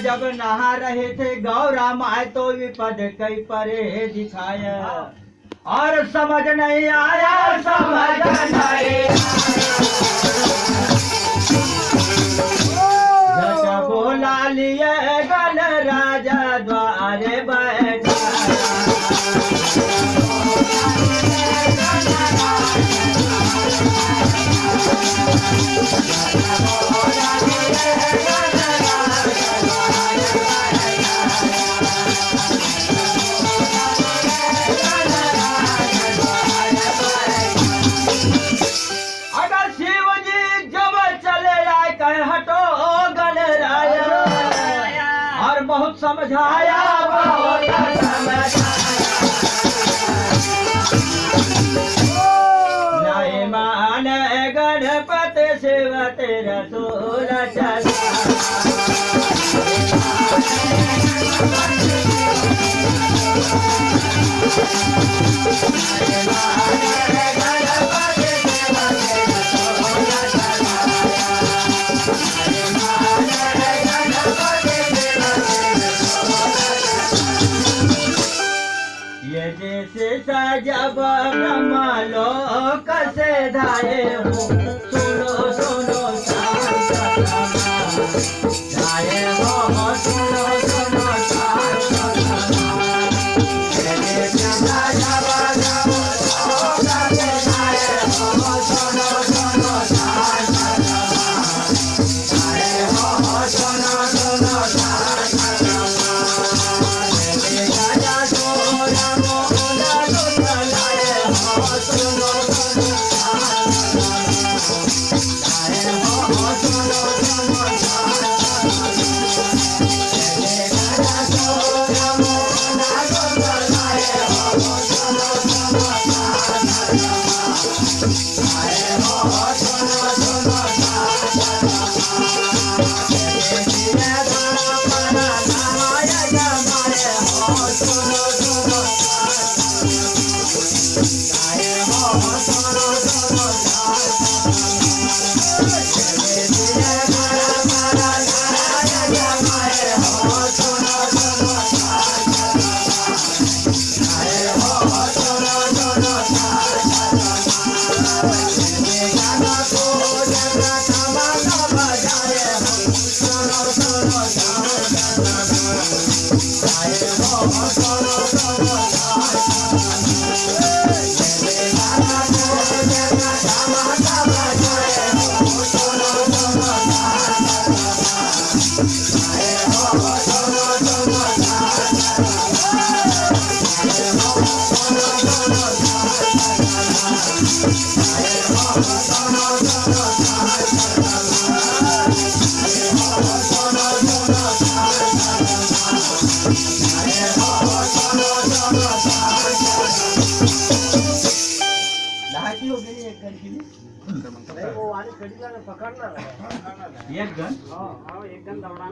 जब नहा रहे थे गौरा माए तो विपद कई परे दिखाया और समझ नहीं आया समझ नहीं आया बोला लिए गण राजा द्वारे बैठा अगर शिव जी जब चले आए कहे हटो गणराया और बहुत समझाया बहुत नहीं माने गणपति शिव तेरा सोल चला ये जैसे जब ब्रह्मलोक से धाये हो सुनो सुनो धाये हो सुनो सुनो एक गन